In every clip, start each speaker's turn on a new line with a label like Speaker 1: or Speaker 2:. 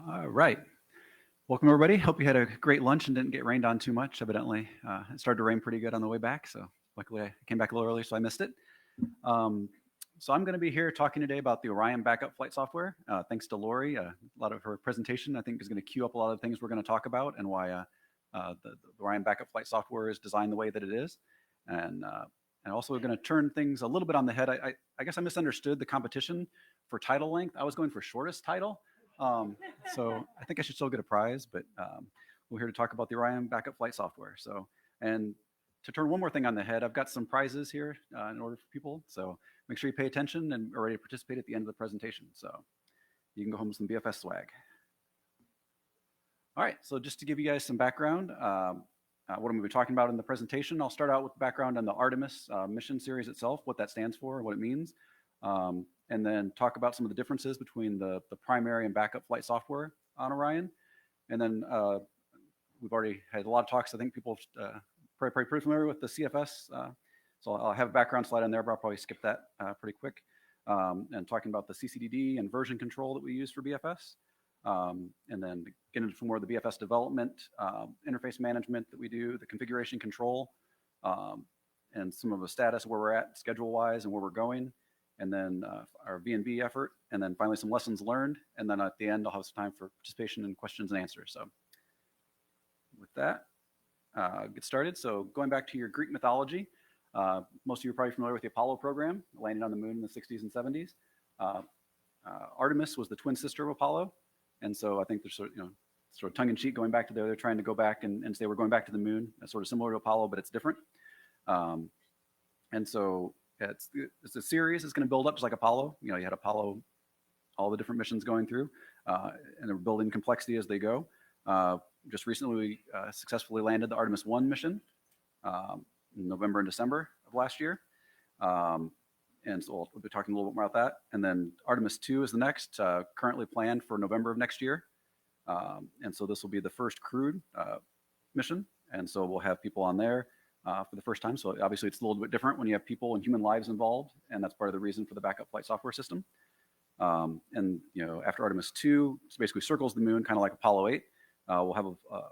Speaker 1: All right. Welcome, everybody. Hope you had a great lunch and didn't get rained on too much, evidently. It started to rain pretty good on the way back, so luckily I came back a little early, so I missed it. Um, so I'm going to be here talking today about the Orion backup flight software. Thanks to Lori. A lot of her presentation, I think, is going to cue up a lot of the things we're going to talk about and why the Orion backup flight software is designed the way that it is. And, uh, and also going to turn things a little bit on the head. I guess I misunderstood the competition for title length. I was going for shortest title. Um, so I think I should still get a prize, but we're here to talk about the Orion backup flight software. So, and to turn one more thing on the head, I've got some prizes here in order for people. So make sure you pay attention and are ready to participate at the end of the presentation. So you can go home with some BFS swag. All right, so just to give you guys some background, what I'm going to be talking about in the presentation, I'll start out with background on the Artemis mission series itself, what that stands for, what it means, and then talk about some of the differences between the primary and backup flight software on Orion. And then we've already had a lot of talks. I think people probably pretty familiar with the CFS. So I'll have a background slide on there, but I'll probably skip that pretty quick. And talking about the CCDD and version control that we use for BFS. And then get into some more of the BFS development, interface management that we do, the configuration control, and some of the status where we're at schedule-wise and where we're going, and then our V&B effort, and then finally some lessons learned, and then at the end I'll have some time for participation and questions and answers. So with that, get started. So going back to your Greek mythology, most of you are probably familiar with the Apollo program, landing on the moon in the 60s and 70s. Artemis was the twin sister of Apollo. And so I think there's sort of tongue-in-cheek going back to there. They're trying to go back and say we're going back to the moon. That's sort of similar to Apollo, but it's different. And so it's a series. It's going to build up just like Apollo. You had Apollo, all the different missions going through, and they're building complexity as they go. Just recently, we successfully landed the Artemis 1 mission in November and December of last year. And so we'll be talking a little bit more about that. And then Artemis 2 is the next, currently planned for November of next year. And so this will be the first crewed mission. And so we'll have people on there for the first time. So obviously it's a little bit different when you have people and human lives involved. And that's part of the reason for the backup flight software system. And after Artemis 2, so basically circles the moon, kind of like Apollo 8. We'll have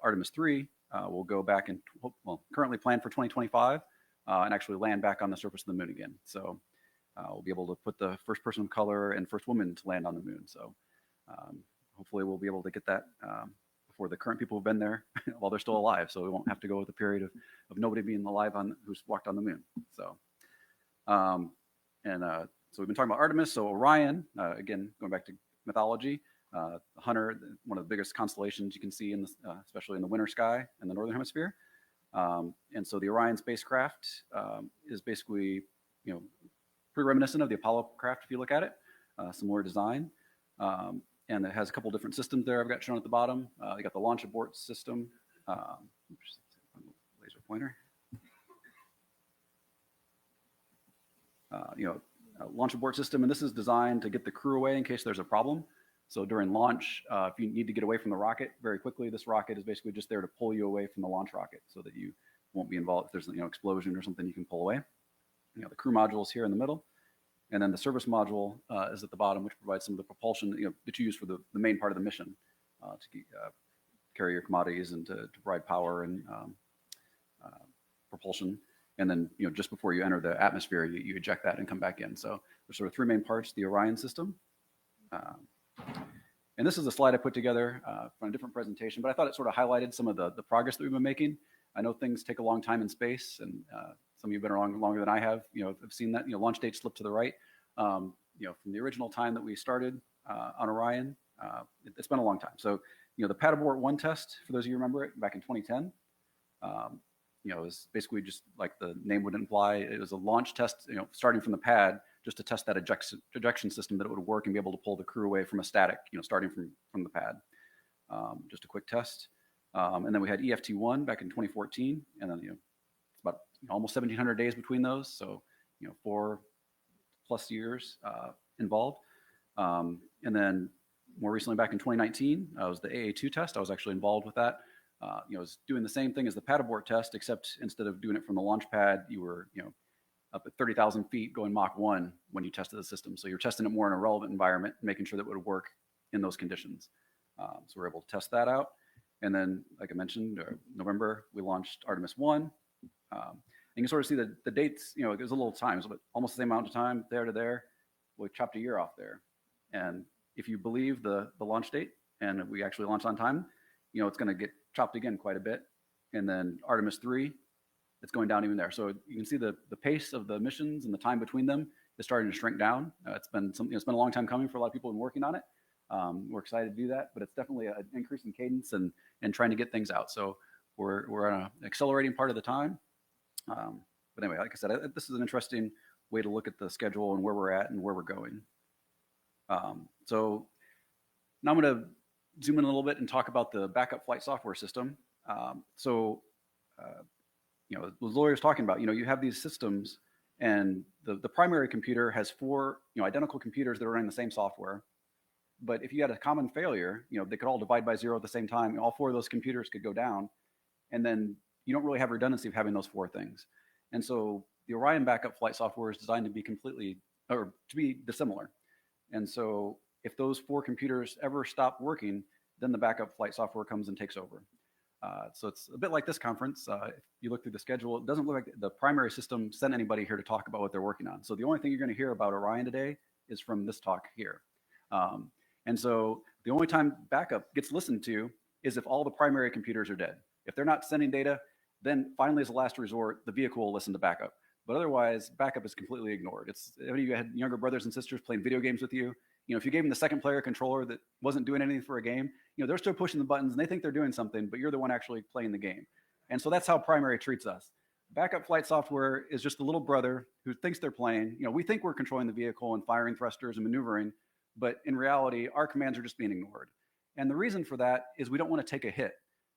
Speaker 1: Artemis 3. We'll go back and, currently planned for 2025 and actually land back on the surface of the moon again. So we'll be able to put the first person of color and first woman to land on the moon. So hopefully we'll be able to get that before the current people who've been there while they're still alive. So we won't have to go with a period of nobody being alive who's walked on the moon. So, so we've been talking about Artemis. So Orion, again, going back to mythology, Hunter, one of the biggest constellations you can see especially in the winter sky in the northern hemisphere. And so the Orion spacecraft is basically, pretty reminiscent of the Apollo craft if you look at it, similar design. And it has a couple different systems there I've got shown at the bottom. You got the launch abort system, laser pointer. Launch abort system, and this is designed to get the crew away in case there's a problem. So during launch, if you need to get away from the rocket very quickly, this rocket is basically just there to pull you away from the launch rocket so that you won't be involved. If there's an explosion or something, you can pull away. The crew module is here in the middle, and then the service module is at the bottom, which provides some of the propulsion that you use for the main part of the mission to carry your commodities and to provide power and propulsion. And then just before you enter the atmosphere, you eject that and come back in. So there's sort of three main parts to the Orion system. And this is a slide I put together from a different presentation, but I thought it sort of highlighted some of the progress that we've been making. I know things take a long time in space, and some of you have been around longer than I have. I've seen that launch date slip to the right. From the original time that we started on Orion, it's been a long time. So the pad abort 1 test, for those of you who remember it, back in 2010, it was basically just like the name would imply. It was a launch test, starting from the pad, just to test that ejection system that it would work and be able to pull the crew away from a static, starting from the pad. Just a quick test. And then we had EFT1 back in 2014, and then it's about almost 1,700 days between those, so 4+ years involved. And then more recently, back in 2019, was the AA2 test. I was actually involved with that. It was doing the same thing as the pad abort test, except instead of doing it from the launch pad, you were up at 30,000 feet going Mach 1 when you tested the system. So you're testing it more in a relevant environment, making sure that it would work in those conditions. So we're able to test that out. And then, like I mentioned, November, we launched Artemis 1. You can sort of see the dates, it was a little time, it was almost the same amount of time there to there. We chopped a year off there. And if you believe the launch date and we actually launch on time, it's going to get chopped again quite a bit. And then Artemis 3, it's going down even there. So you can see the pace of the missions and the time between them is starting to shrink down. It's been a long time coming for a lot of people who've been working on it. We're excited to do that, but it's definitely an increase in cadence and trying to get things out. So we're on an accelerating part of the time. But anyway, like I said, this is an interesting way to look at the schedule and where we're at and where we're going. So now I'm going to zoom in a little bit and talk about the backup flight software system. As Lori was talking about, you have these systems, and the primary computer has 4 identical computers that are running the same software. But if you had a common failure, they could all divide by 0 at the same time, and all 4 of those computers could go down, and then you don't really have redundancy of having those 4 things. And so the Orion backup flight software is designed to be dissimilar. And so if those 4 computers ever stop working, then the backup flight software comes and takes over. So it's a bit like this conference. If you look through the schedule, it doesn't look like the primary system sent anybody here to talk about what they're working on. So the only thing you're going to hear about Orion today is from this talk here. And so the only time backup gets listened to is if all the primary computers are dead. If they're not sending data, then finally, as a last resort, the vehicle will listen to backup. But otherwise, backup is completely ignored. If any of you had younger brothers and sisters playing video games with you, if you gave them the second player controller that wasn't doing anything for a game, they're still pushing the buttons and they think they're doing something, but you're the one actually playing the game. And so that's how primary treats us. Backup flight software is just the little brother who thinks they're playing. We think we're controlling the vehicle and firing thrusters and maneuvering, but in reality, our commands are just being ignored. And the reason for that is we don't want to take a hit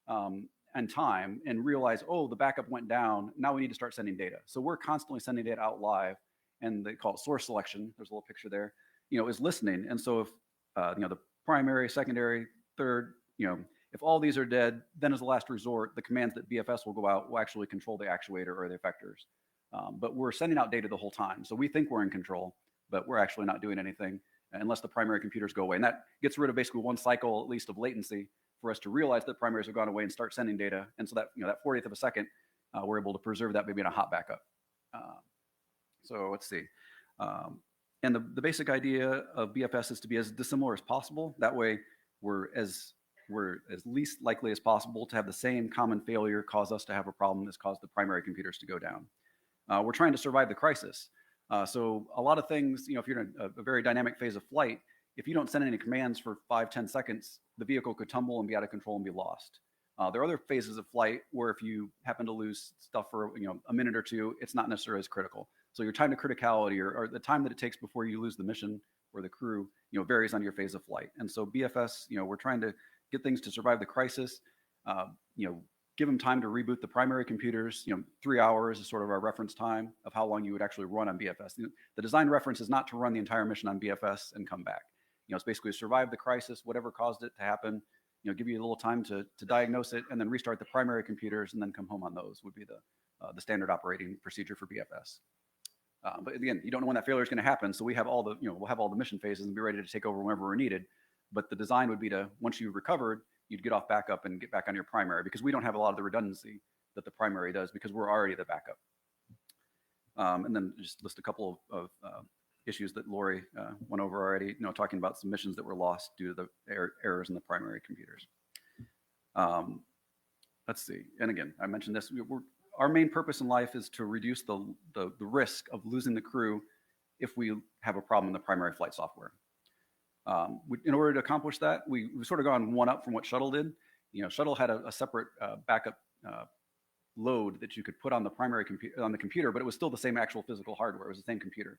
Speaker 1: and time and realize, oh, the backup went down. Now we need to start sending data. So we're constantly sending data out live, and they call it source selection. There's a little picture there, is listening. And so if, the primary, secondary, third, if all these are dead, then as a last resort, the commands that BFS will go out will actually control the actuator or the effectors. But we're sending out data the whole time. So we think we're in control, but we're actually not doing anything unless the primary computers go away. And that gets rid of basically one cycle, at least, of latency for us to realize that primaries have gone away and start sending data. And so that, that 40th of a second, we're able to preserve that maybe in a hot backup. So let's see. And the basic idea of BFS is to be as dissimilar as possible. That way, we're as least likely as possible to have the same common failure cause us to have a problem that's caused the primary computers to go down. We're trying to survive the crisis. So a lot of things, if you're in a very dynamic phase of flight, if you don't send any commands for 5-10 seconds, the vehicle could tumble and be out of control and be lost. There are other phases of flight where if you happen to lose stuff for a minute or two, it's not necessarily as critical. So your time to criticality or the time that it takes before you lose the mission or the crew, varies on your phase of flight. And so BFS, we're trying to get things to survive the crisis. Give them time to reboot the primary computers. 3 hours is sort of our reference time of how long you would actually run on BFS. The design reference is not to run the entire mission on BFS and come back. It's basically survive the crisis, whatever caused it to happen. Give you a little time to diagnose it, and then restart the primary computers, and then come home on those would be the standard operating procedure for BFS. But again, you don't know when that failure is going to happen, so we have all the we'll have all the mission phases and be ready to take over whenever we're needed. But the design would be to, once you've recovered, you'd get off backup and get back on your primary, because we don't have a lot of the redundancy that the primary does because we're already the backup. And then just list a couple of issues that Lori went over already, talking about some missions that were lost due to the errors in the primary computers. Let's see. And again, I mentioned this. Our main purpose in life is to reduce the risk of losing the crew if we have a problem in the primary flight software. In order to accomplish that, we've sort of gone one up from what Shuttle did. Shuttle had a separate backup load that you could put on the primary computer, but it was still the same actual physical hardware. It was the same computer.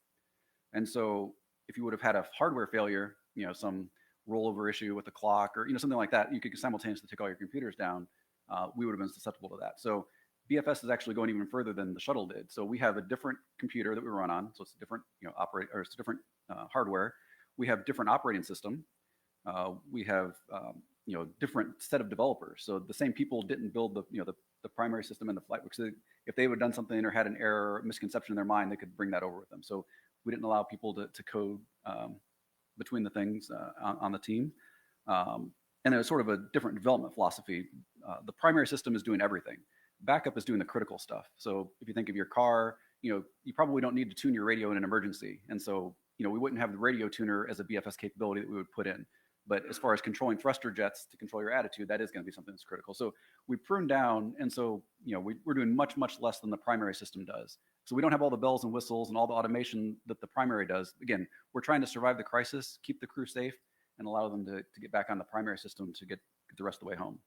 Speaker 1: And so if you would have had a hardware failure, some rollover issue with the clock or something like that, you could simultaneously take all your computers down. We would have been susceptible to that. So BFS is actually going even further than the Shuttle did. So we have a different computer that we run on. So it's a different it's a different hardware. We have different operating system. We have different set of developers. So the same people didn't build the primary system and the flight. Because if they would have done something or had an error or misconception in their mind, they could bring that over with them. So we didn't allow people to code between the things on the team. And And there's sort of a different development philosophy. The primary system is doing everything. Backup is doing the critical stuff. So if you think of your car, you probably don't need to tune your radio in an emergency. And so, we wouldn't have the radio tuner as a BFS capability that we would put in. But as far as controlling thruster jets to control your attitude, that is going to be something that's critical. So we prune down, and so we're doing much, much less than the primary system does. So we don't have all the bells and whistles and all the automation that the primary does. Again, we're trying to survive the crisis, keep the crew safe, and allow them to get back on the primary system to get the rest of the way home.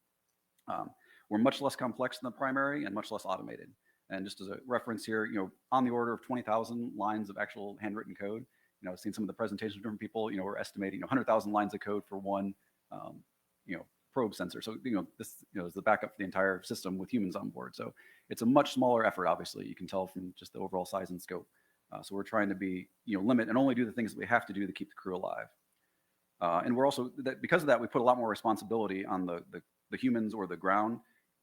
Speaker 1: We're much less complex than the primary and much less automated. And just as a reference here, on the order of 20,000 lines of actual handwritten code. I've seen some of the presentations from different people. We're estimating 100,000 lines of code for one, probe sensor. So this is the backup for the entire system with humans on board. So it's a much smaller effort. Obviously, you can tell from just the overall size and scope. So we're trying to be limit and only do the things that we have to do to keep the crew alive. And we're also because of that, we put a lot more responsibility on the humans or the ground,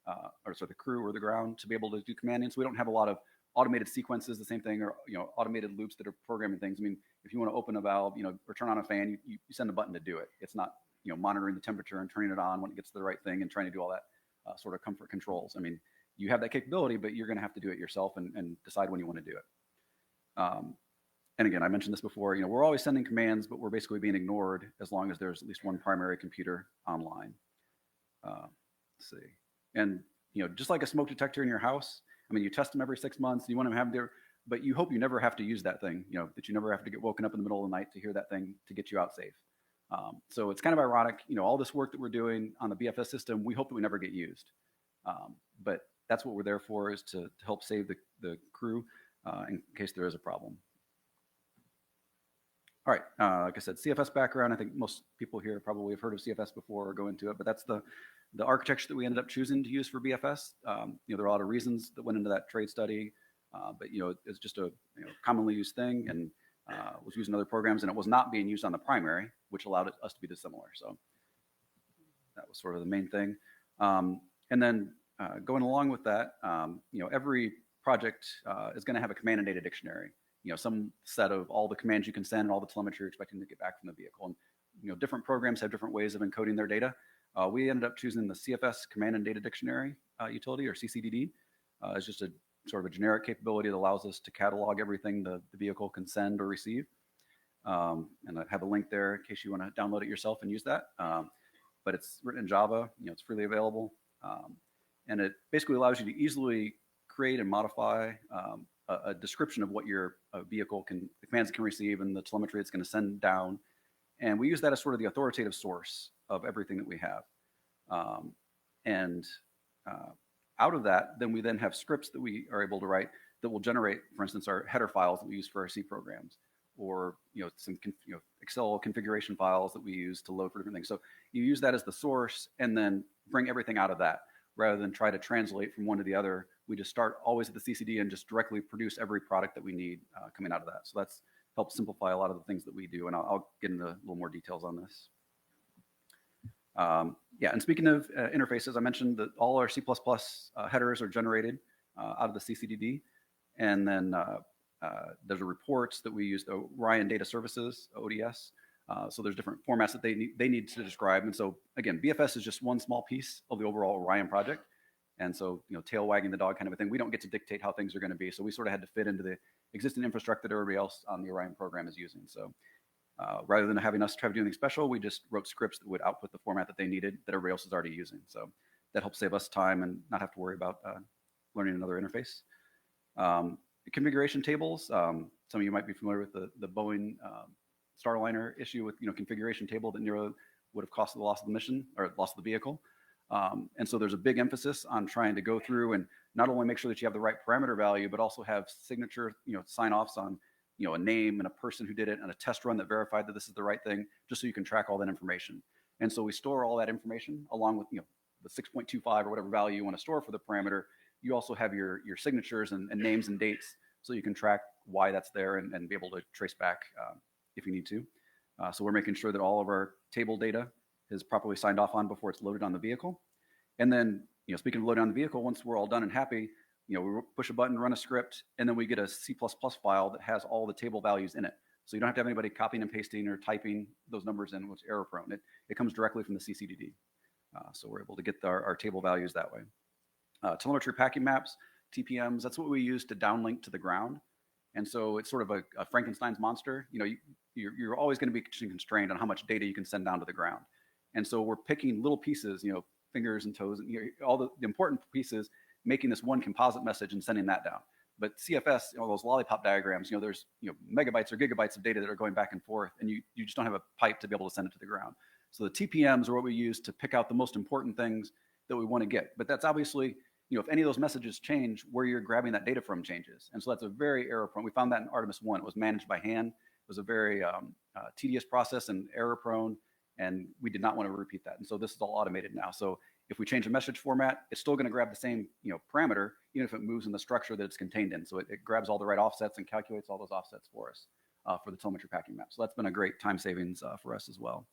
Speaker 1: the crew or the ground to be able to do commanding. So we don't have a lot of automated sequences, the same thing, or automated loops that are programming things. I mean, if you want to open a valve, or turn on a fan, you send a button to do it. It's not monitoring the temperature and turning it on when it gets to the right thing and trying to do all that sort of comfort controls. I mean, you have that capability, but you're going to have to do it yourself and decide when you want to do it. And again, I mentioned this before. We're always sending commands, but we're basically being ignored as long as there's at least one primary computer online. Let's see, and just like a smoke detector in your house. I mean, you test them every 6 months. You want them to have their, but you hope you never have to use that thing. That you never have to get woken up in the middle of the night to hear that thing to get you out safe. So it's kind of ironic. All this work that we're doing on the BFS system, we hope that we never get used. But that's what we're there for, is to help save the crew in case there is a problem. All right, like I said, CFS background. I think most people here probably have heard of CFS before or go into it, but that's the architecture that we ended up choosing to use for BFS. There are a lot of reasons that went into that trade study, but it's just a commonly used thing, and was used in other programs, and it was not being used on the primary, which allowed us to be dissimilar. So that was sort of the main thing. And then going along with that, every project is going to have a command and data dictionary. Some set of all the commands you can send and all the telemetry you're expecting to get back from the vehicle. And different programs have different ways of encoding their data. We ended up choosing the CFS Command and Data Dictionary utility, or CCDD. It's just a sort of a generic capability that allows us to catalog everything the vehicle can send or receive. And I have a link there in case you want to download it yourself and use that. But it's written in Java. It's freely available, and it basically allows you to easily create and modify a description of what your vehicle the commands it can receive and the telemetry it's going to send down. And we use that as sort of the authoritative source of everything that we have. And out of that, then we then have scripts that we are able to write that will generate, for instance, our header files that we use for our C programs, or some Excel configuration files that we use to load for different things. So you use that as the source and then bring everything out of that, rather than try to translate from one to the other. We just start always at the CCD and just directly produce every product that we need coming out of that. So that's helped simplify a lot of the things that we do, and I'll get into a little more details on this. Yeah, and speaking of interfaces, I mentioned that all our C++ headers are generated out of the CCDD, and then there's reports that we use, the Orion Data Services, ODS. So there's different formats that they need to describe. And so again, BFS is just one small piece of the overall Orion project. And so, tail wagging the dog kind of a thing. We don't get to dictate how things are going to be. So we sort of had to fit into the existing infrastructure that everybody else on the Orion program is using. So rather than having us try to do anything special, we just wrote scripts that would output the format that they needed that everybody else is already using. So that helps save us time and not have to worry about learning another interface. The configuration tables. Some of you might be familiar with the Boeing Starliner issue with configuration table that nearly would have cost the loss of the mission or loss of the vehicle. And so there's a big emphasis on trying to go through and not only make sure that you have the right parameter value, but also have signature, sign-offs on, a name and a person who did it and a test run that verified that this is the right thing, just so you can track all that information. And so we store all that information along with, the 6.25 or whatever value you want to store for the parameter. You also have your signatures and names and dates, so you can track why that's there and be able to trace back if you need to. So we're making sure that all of our table data is properly signed off on before it's loaded on the vehicle. And then, speaking of loading on the vehicle, once we're all done and happy, we push a button, run a script, and then we get a C++ file that has all the table values in it. So you don't have to have anybody copying and pasting or typing those numbers in, which is error prone. It comes directly from the CCDD. So we're able to get our table values that way. Telemetry packing maps, TPMs, that's what we use to downlink to the ground. And so it's sort of a Frankenstein's monster. You're always going to be constrained on how much data you can send down to the ground. And so we're picking little pieces, fingers and toes, and all the important pieces, making this one composite message and sending that down. But CFS, those lollipop diagrams, there's megabytes or gigabytes of data that are going back and forth, and you just don't have a pipe to be able to send it to the ground. So the TPMs are what we use to pick out the most important things that we want to get. But that's obviously, if any of those messages change, where you're grabbing that data from changes. And so that's a very error prone. We found that in Artemis 1. It was managed by hand. It was a very tedious process and error prone, and we did not want to repeat that. And so this is all automated now. So if we change the message format, it's still going to grab the same parameter, even if it moves in the structure that it's contained in. So it grabs all the right offsets and calculates all those offsets for us for the telemetry packing map. So that's been a great time savings for us as well.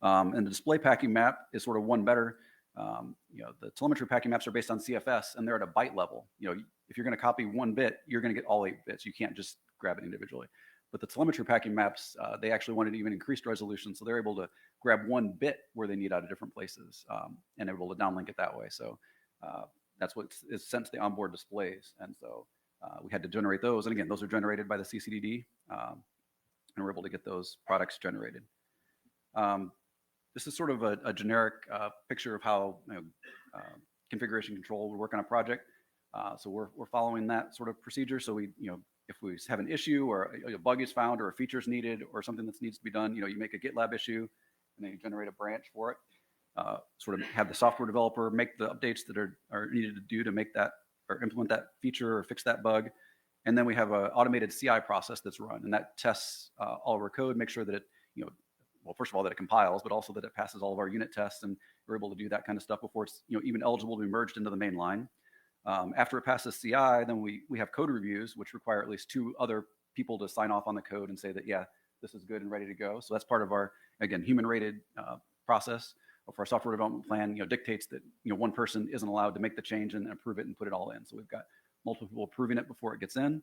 Speaker 1: And the display packing map is sort of one better. The telemetry packing maps are based on CFS, and they're at a byte level. If you're going to copy one bit, you're going to get all 8 bits. You can't just grab it individually. But the telemetry packing maps, they actually wanted even increased resolution, so they're able to grab one bit where they need out of different places, and they're able to downlink it that way. So that's what is sent to the onboard displays. And so we had to generate those. And again, those are generated by the CCDD, and we're able to get those products generated. This is sort of a generic picture of how configuration control would work on a project. So we're following that sort of procedure. So if we have an issue or a bug is found or a feature is needed or something that needs to be done, you make a GitLab issue and then you generate a branch for it. Sort of have the software developer make the updates that are needed to do to make that or implement that feature or fix that bug. And then we have an automated CI process that's run, and that tests all of our code, make sure that it, well, first of all, that it compiles, but also that it passes all of our unit tests, and we're able to do that kind of stuff before it's even eligible to be merged into the main line. After it passes CI, then we have code reviews, which require at least 2 other people to sign off on the code and say that, yeah, this is good and ready to go. So that's part of our, again, human-rated process for our software development plan. Dictates that one person isn't allowed to make the change and approve it and put it all in. So we've got multiple people approving it before it gets in.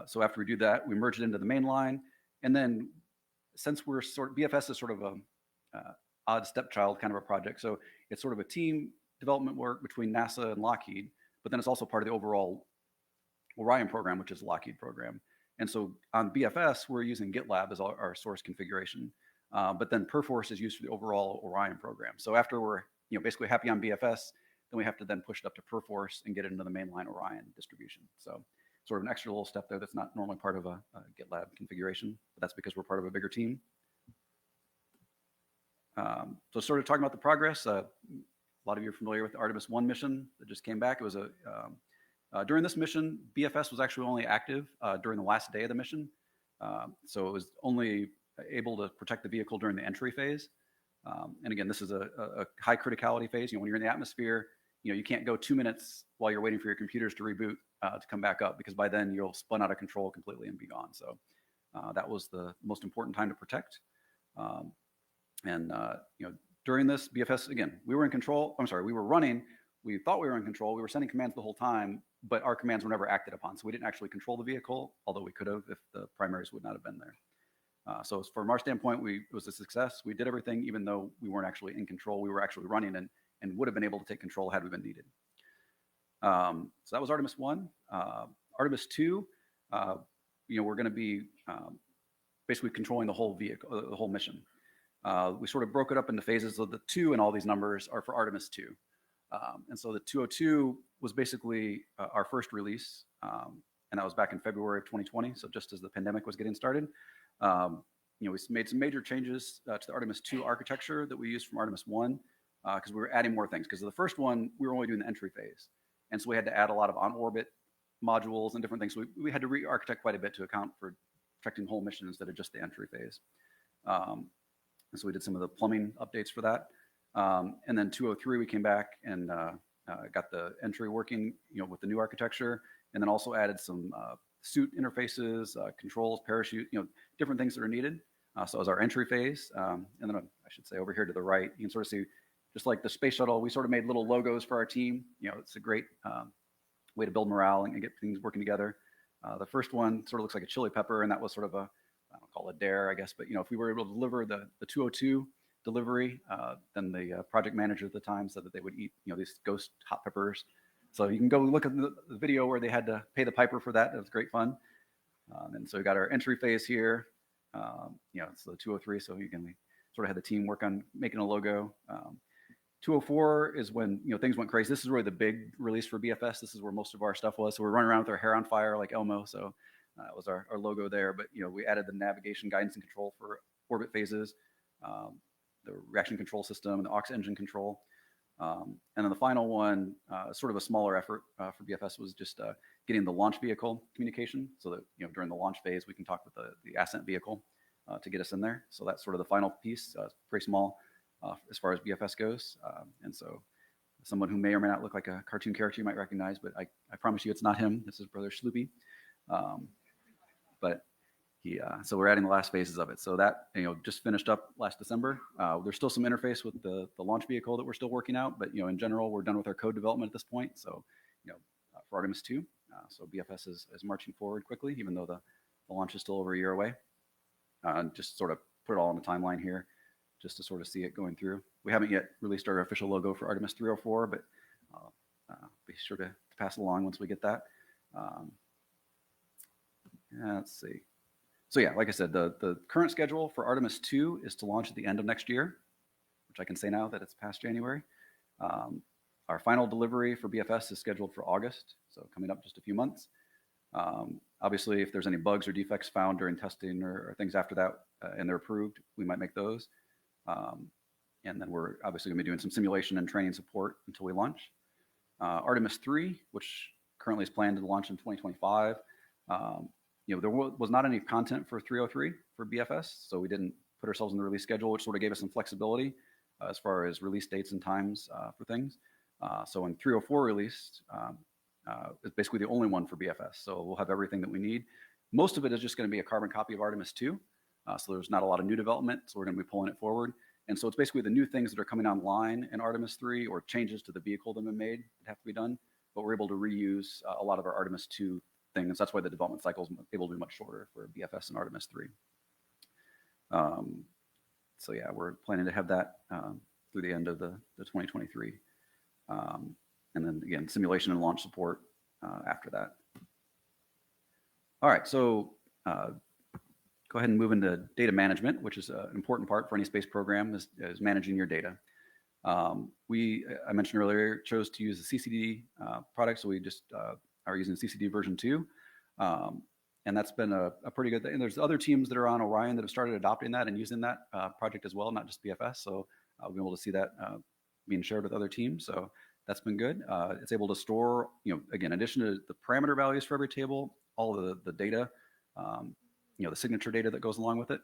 Speaker 1: So after we do that, we merge it into the main line, and then since we're BFS is sort of a odd stepchild kind of a project. So it's sort of a team development work between NASA and Lockheed, but then it's also part of the overall Orion program, which is a Lockheed program. And so on BFS, we're using GitLab as our source configuration, but then Perforce is used for the overall Orion program. So after we're basically happy on BFS, then we have to then push it up to Perforce and get it into the mainline Orion distribution. So sort of an extra little step there that's not normally part of a GitLab configuration, but that's because we're part of a bigger team. So sort of talking about the progress, a lot of you are familiar with the Artemis 1 mission that just came back. It was during this mission, BFS was actually only active during the last day of the mission. So it was only able to protect the vehicle during the entry phase. And again, this is a high criticality phase. When you're in the atmosphere, you can't go 2 minutes while you're waiting for your computers to reboot to come back up, because by then you'll spun out of control completely and be gone. So that was the most important time to protect. During this BFS, again, we were in control. I'm sorry, we were running. We thought we were in control. We were sending commands the whole time, but our commands were never acted upon. So we didn't actually control the vehicle, although we could have if the primaries would not have been there. So from our standpoint, it was a success. We did everything, even though we weren't actually in control. We were actually running and would have been able to take control had we been needed. So that was Artemis 1. Artemis 2, we're going to be basically controlling the whole vehicle, the whole mission. We sort of broke it up into phases. So the 2 and all these numbers are for Artemis 2. And so the 202 was basically our first release, and that was back in February of 2020. So just as the pandemic was getting started, we made some major changes to the Artemis 2 architecture that we used from Artemis 1, because we were adding more things. Because of the first one, we were only doing the entry phase. And so we had to add a lot of on-orbit modules and different things. So we had to re-architect quite a bit to account for protecting the whole mission instead of just the entry phase. And so we did some of the plumbing updates for that. And then 203, we came back and got the entry working, with the new architecture, and then also added some suit interfaces, controls, parachute, different things that are needed. So as our entry phase, and then I should say over here to the right, you can sort of see, just like the space shuttle, we sort of made little logos for our team. It's a great way to build morale and get things working together. The first one sort of looks like a chili pepper, and that was sort of call it a dare, I guess, but if we were able to deliver the 202 delivery, then the project manager at the time said that they would eat these ghost hot peppers. So you can go look at the video where they had to pay the piper for that. It was great fun. And so we got our entry phase here. It's the 203, so we sort of had the team work on making a logo. 204 is when things went crazy. This is really the big release for BFS. This is where most of our stuff was. So we're running around with our hair on fire like Elmo. So that was our logo there. But we added the navigation, guidance, and control for orbit phases, the reaction control system, and the aux engine control. And then the final one, sort of a smaller effort for BFS, was just getting the launch vehicle communication, so that during the launch phase we can talk with the ascent vehicle to get us in there. So that's sort of the final piece. Pretty small as far as BFS goes. And so someone who may or may not look like a cartoon character you might recognize, but I promise you it's not him. This is Brother Sloopy. But so we're adding the last phases of it. So that just finished up last December. There's still some interface with the launch vehicle that we're still working out, but in general we're done with our code development at this point. So for Artemis 2, so BFS is marching forward quickly, even though the launch is still over a year away. Just sort of put it all on the timeline here, just to sort of see it going through. We haven't yet released our official logo for Artemis 304, but be sure to pass it along once we get that. Let's see. So yeah, like I said, the current schedule for Artemis 2 is to launch at the end of next year, which I can say now that it's past January. Our final delivery for BFS is scheduled for August, so coming up just a few months. Obviously, if there's any bugs or defects found during testing or things after that, and they're approved, we might make those. And then we're obviously going to be doing some simulation and training support until we launch. Artemis 3, which currently is planned to launch in 2025. There was not any content for 303 for BFS, so we didn't put ourselves in the release schedule, which sort of gave us some flexibility as far as release dates and times for things. So when 304 released, it's basically the only one for BFS, so we'll have everything that we need. Most of it is just going to be a carbon copy of Artemis 2, so there's not a lot of new development, so we're going to be pulling it forward. And so it's basically the new things that are coming online in Artemis 3, or changes to the vehicle that have been made that have to be done, but we're able to reuse a lot of our Artemis 2 things. That's why the development cycle is able to be much shorter for BFS and Artemis 3. So yeah, we're planning to have that through the end of the 2023. And then again, simulation and launch support after that. All right, so go ahead and move into data management, which is an important part for any space program, is managing your data. I mentioned earlier, chose to use the CCD product, so we just are using CCD version 2. And that's been a pretty good thing. And there's other teams that are on Orion that have started adopting that and using that project as well, not just BFS. So we'll be able to see that being shared with other teams. So that's been good. It's able to store, again, in addition to the parameter values for every table, all of the data, the signature data that goes along with it.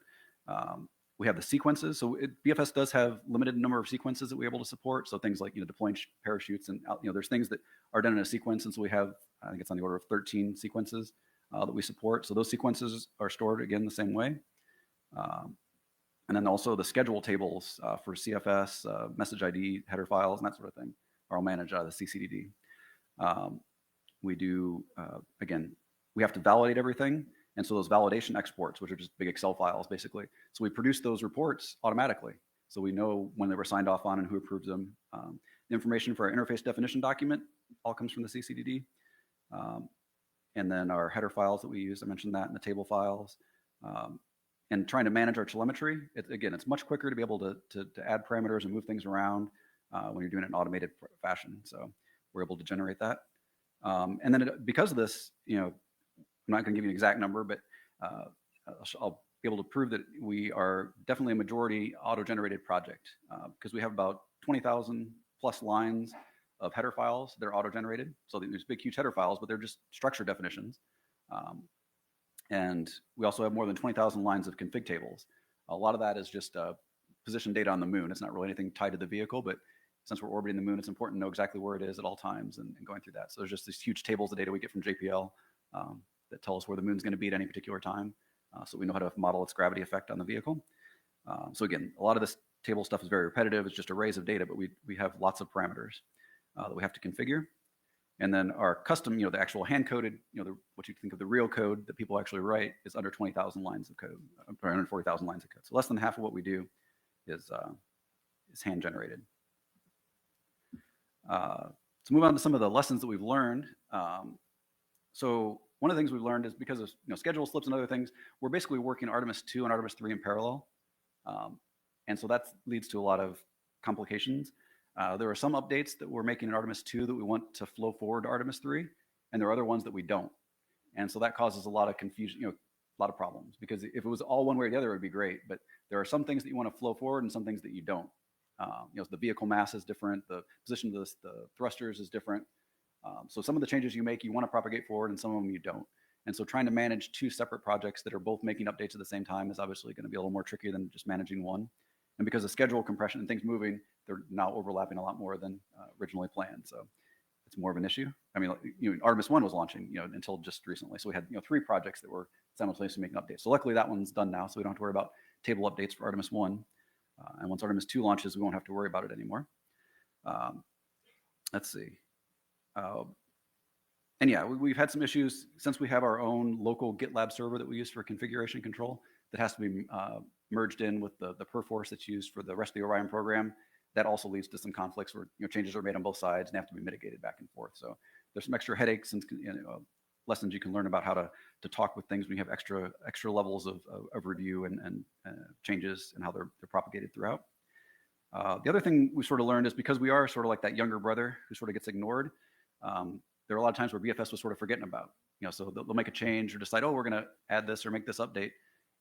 Speaker 1: We have the sequences. So BFS does have limited number of sequences that we're able to support. So things like deploying parachutes, and there's things that are done in a sequence, and so we have, I think it's on the order of 13 sequences that we support. So those sequences are stored again the same way. And then also the schedule tables for CFS, message ID, header files, and that sort of thing are all managed out of the CCDD. We do, again, we have to validate everything. And so those validation exports, which are just big Excel files, basically. So we produce those reports automatically. So we know when they were signed off on and who approves them. The information for our interface definition document all comes from the CCDD. And then our header files that we use, I mentioned that, and the table files. And trying to manage our telemetry, again, it's much quicker to be able to add parameters and move things around when you're doing it in automated fashion. So we're able to generate that. And then because of this, I'm not going to give you an exact number, but I'll be able to prove that we are definitely a majority auto-generated project because we have about 20,000 plus lines of header files that are auto-generated. So there's big, huge header files, but they're just structure definitions. And we also have more than 20,000 lines of config tables. A lot of that is just position data on the moon. It's not really anything tied to the vehicle, but since we're orbiting the moon, it's important to know exactly where it is at all times and going through that. So there's just these huge tables of data we get from JPL that tell us where the moon's going to be at any particular time. So we know how to model its gravity effect on the vehicle. So again, a lot of this table stuff is very repetitive. It's just arrays of data, but we have lots of parameters that we have to configure. And then our custom, the actual hand-coded, what you think of the real code that people actually write is under 20,000 lines of code, 140,000 lines of code. So less than half of what we do is hand-generated. So move on to some of the lessons that we've learned. So one of the things we've learned is because of schedule slips and other things, we're basically working Artemis 2 and Artemis 3 in parallel. And so that leads to a lot of complications. There are some updates that we're making in Artemis 2 that we want to flow forward to Artemis 3, and there are other ones that we don't. And so that causes a lot of confusion, a lot of problems, because if it was all one way or the other, it would be great. But there are some things that you want to flow forward and some things that you don't. The vehicle mass is different, the position of the thrusters is different. So some of the changes you make, you want to propagate forward, and some of them you don't. And so trying to manage two separate projects that are both making updates at the same time is obviously going to be a little more tricky than just managing one. And because of schedule compression and things moving, they're now overlapping a lot more than originally planned. So it's more of an issue. I mean, Artemis 1 was launching, until just recently. So we had, 3 projects that were simultaneously making updates. So luckily that one's done now, so we don't have to worry about table updates for Artemis 1. And once Artemis 2 launches, we won't have to worry about it anymore. Let's see. And yeah, we've had some issues since we have our own local GitLab server that we use for configuration control that has to be merged in with the perforce that's used for the rest of the Orion program. That also leads to some conflicts where changes are made on both sides and have to be mitigated back and forth. So there's some extra headaches and lessons you can learn about how to talk with things when you have extra levels of review and changes and how they're propagated throughout. The other thing we sort of learned is because we are sort of like that younger brother who sort of gets ignored, there are a lot of times where BFS was sort of forgetting about. So they'll make a change or decide, oh, we're going to add this or make this update.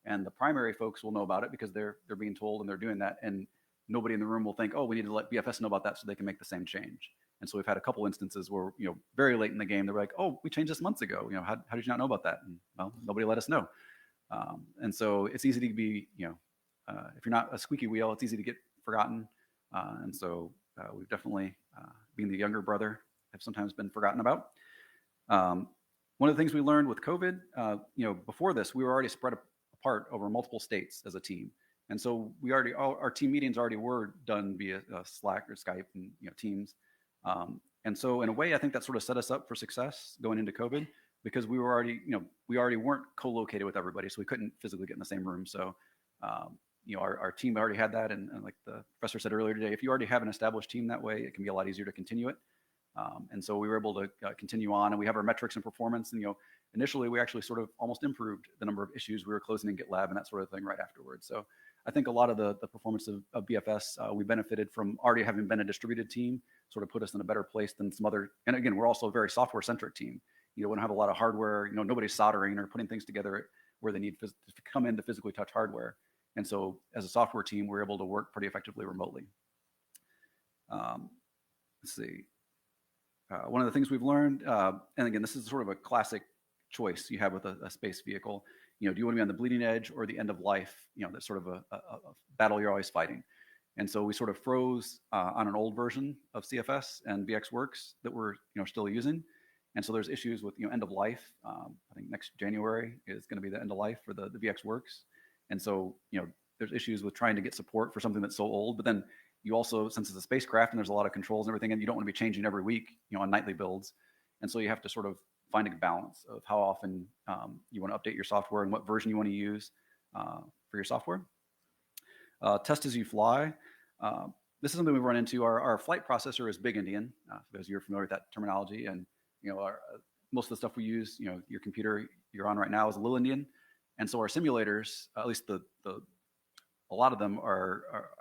Speaker 1: And the primary folks will know about it because they're being told and they're doing that. And nobody in the room will think, oh, we need to let BFS know about that so they can make the same change. And so we've had a couple instances where, very late in the game, they're like, oh, we changed this months ago. How did you not know about that? And well, nobody let us know. And so it's easy to be, if you're not a squeaky wheel, it's easy to get forgotten. And so we've definitely, being the younger brother, have sometimes been forgotten about. One of the things we learned with COVID, before this, we were already spread apart over multiple states as a team. And so our team meetings already were done via Slack or Skype and Teams. And so in a way, I think that sort of set us up for success going into COVID because we already weren't co-located with everybody, so we couldn't physically get in the same room. So, our team already had that. And like the professor said earlier today, if you already have an established team that way, it can be a lot easier to continue it. And so we were able to continue on, and we have our metrics and performance. And initially we actually sort of almost improved the number of issues we were closing in GitLab and that sort of thing right afterwards. So I think a lot of the performance of BFS, we benefited from already having been a distributed team, sort of put us in a better place than some other. And again, we're also a very software-centric team. We don't have a lot of hardware. Nobody's soldering or putting things together where they need to come in to physically touch hardware. And so as a software team, we're able to work pretty effectively remotely. Let's see. One of the things we've learned, and again, this is sort of a classic choice you have with a space vehicle. Do you want to be on the bleeding edge or the end of life? That's sort of a battle you're always fighting. And so we sort of froze on an old version of CFS and VxWorks that we're still using. And so there's issues with end of life. I think next January is going to be the end of life for the VxWorks. And so there's issues with trying to get support for something that's so old. But then you also, since it's a spacecraft and there's a lot of controls and everything, and you don't want to be changing every week, on nightly builds. And so you have to sort of find a balance of how often you want to update your software and what version you want to use for your software. Test as you fly. This is something we run into. Our flight processor is Big Indian, for those of you who are familiar with that terminology. And most of the stuff we use, your computer you're on right now is a Little Indian. And so our simulators, at least a lot of them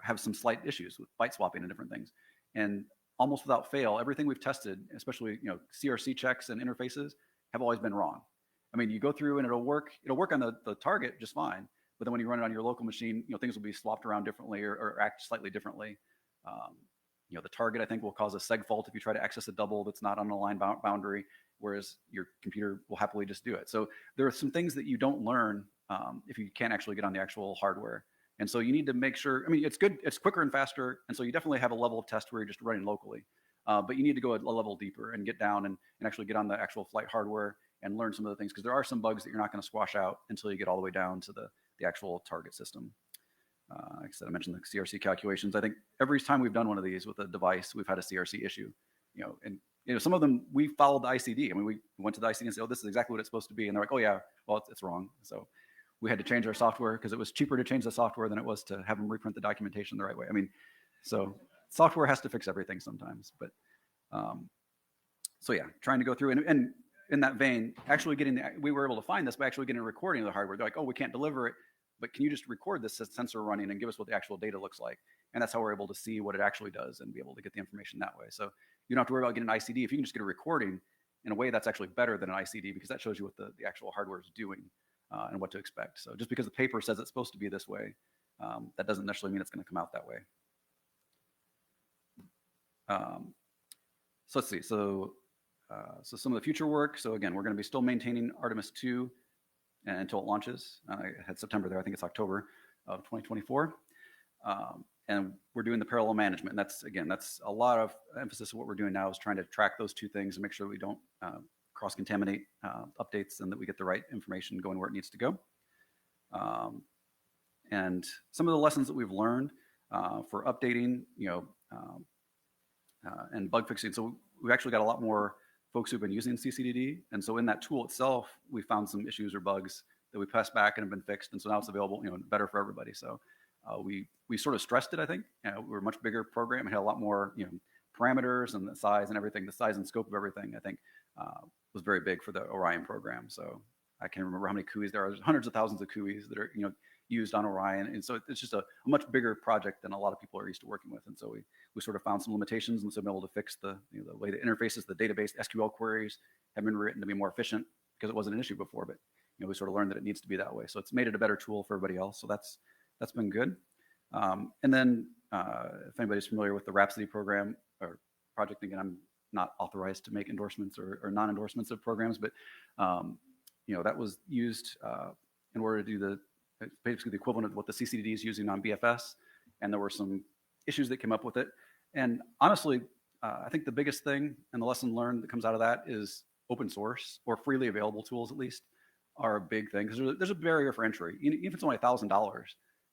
Speaker 1: have some slight issues with byte swapping and different things. And almost without fail, everything we've tested, especially CRC checks and interfaces, have always been wrong. I mean, you go through and it'll work on the target just fine, but then when you run it on your local machine, things will be swapped around differently or act slightly differently. The target, I think, will cause a seg fault if you try to access a double that's not on a line boundary, whereas your computer will happily just do it. So there are some things that you don't learn if you can't actually get on the actual hardware. And so you need to make sure, it's good, it's quicker and faster. And so you definitely have a level of test where you're just running locally. But you need to go a level deeper and get down and actually get on the actual flight hardware and learn some of the things, because there are some bugs that you're not going to squash out until you get all the way down to the actual target system. Like I said, I mentioned the CRC calculations. I think every time we've done one of these with a device, we've had a CRC issue. And some of them, we followed the ICD. I mean, we went to the ICD and said, oh, this is exactly what it's supposed to be. And they're like, oh yeah, well, it's wrong. So we had to change our software because it was cheaper to change the software than it was to have them reprint the documentation the right way. I mean, so software has to fix everything sometimes, but so yeah, trying to go through and in that vein, actually we were able to find this by actually getting a recording of the hardware. They're like, oh, we can't deliver it, but can you just record this sensor running and give us what the actual data looks like? And that's how we're able to see what it actually does and be able to get the information that way. So you don't have to worry about getting an ICD. If you can just get a recording, in a way, that's actually better than an ICD because that shows you what the actual hardware is doing and what to expect. So just because the paper says it's supposed to be this way, that doesn't necessarily mean it's going to come out that way. So let's see. So some of the future work. So again, we're going to be still maintaining Artemis 2 until it launches. I had September there. I think it's October of 2024. And we're doing the parallel management. And that's a lot of emphasis of what we're doing now is trying to track those two things and make sure we don't cross-contaminate updates and that we get the right information going where it needs to go. And some of the lessons that we've learned for updating, and bug fixing. So we've actually got a lot more folks who've been using CCDD. And so in that tool itself, we found some issues or bugs that we passed back and have been fixed. And so now it's available, better for everybody. So we sort of stressed it, I think. We're a much bigger program. It had a lot more, parameters and the size and everything. The size and scope of everything, I think, was very big for the Orion program. So I can't remember how many CUIs there are. There's hundreds of thousands of CUIs that are, used on Orion. And so it's just a much bigger project than a lot of people are used to working with. And so we sort of found some limitations and so been able to fix the way the interfaces, the database, SQL queries have been written to be more efficient because it wasn't an issue before, but we sort of learned that it needs to be that way. So it's made it a better tool for everybody else. So that's been good. And then if anybody's familiar with the Rhapsody program or project, again, I'm not authorized to make endorsements or non-endorsements of programs, but that was used in order to do basically the equivalent of what the CCDD is using on BFS. And there were some issues that came up with it. And honestly, I think the biggest thing and the lesson learned that comes out of that is open source or freely available tools, at least, are a big thing because there's a barrier for entry. Even if it's only $1,000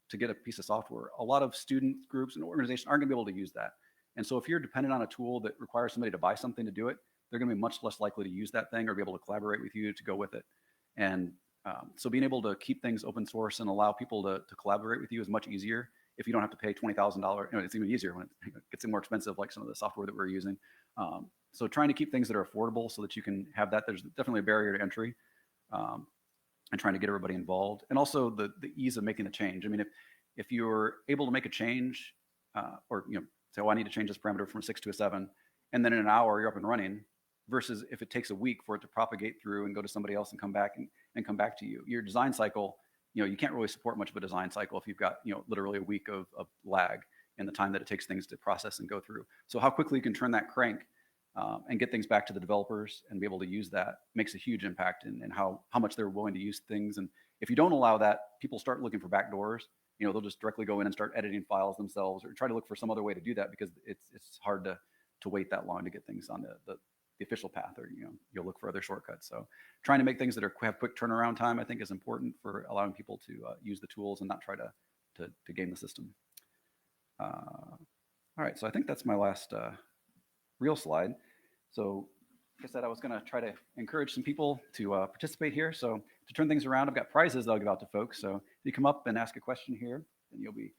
Speaker 1: to get a piece of software, a lot of student groups and organizations aren't going to be able to use that. And so if you're dependent on a tool that requires somebody to buy something to do it, they're going to be much less likely to use that thing or be able to collaborate with you to go with it. And so being able to keep things open source and allow people to collaborate with you is much easier if you don't have to pay $20,000. It's even easier when it gets more expensive, like some of the software that we're using. So trying to keep things that are affordable so that you can have that. There's definitely a barrier to entry, and trying to get everybody involved. And also the ease of making a change. I mean, if you're able to make a change or say, oh, I need to change this parameter from a 6 to a 7, and then in an hour you're up and running, versus if it takes a week for it to propagate through and go to somebody else and come back and come back to you. Your design cycle, you can't really support much of a design cycle if you've got, literally a week of lag in the time that it takes things to process and go through. So how quickly you can turn that crank and get things back to the developers and be able to use that makes a huge impact in how much they're willing to use things. And if you don't allow that, people start looking for back doors. They'll just directly go in and start editing files themselves or try to look for some other way to do that because it's hard to wait that long to get things on the official path, or you'll look for other shortcuts. So trying to make things that have quick turnaround time, I think, is important for allowing people to use the tools and not try to game the system. All right, so I think that's my last real slide. So like I said, I was going to try to encourage some people to participate here. So to turn things around, I've got prizes that I'll give out to folks. So if you come up and ask a question here, then you'll be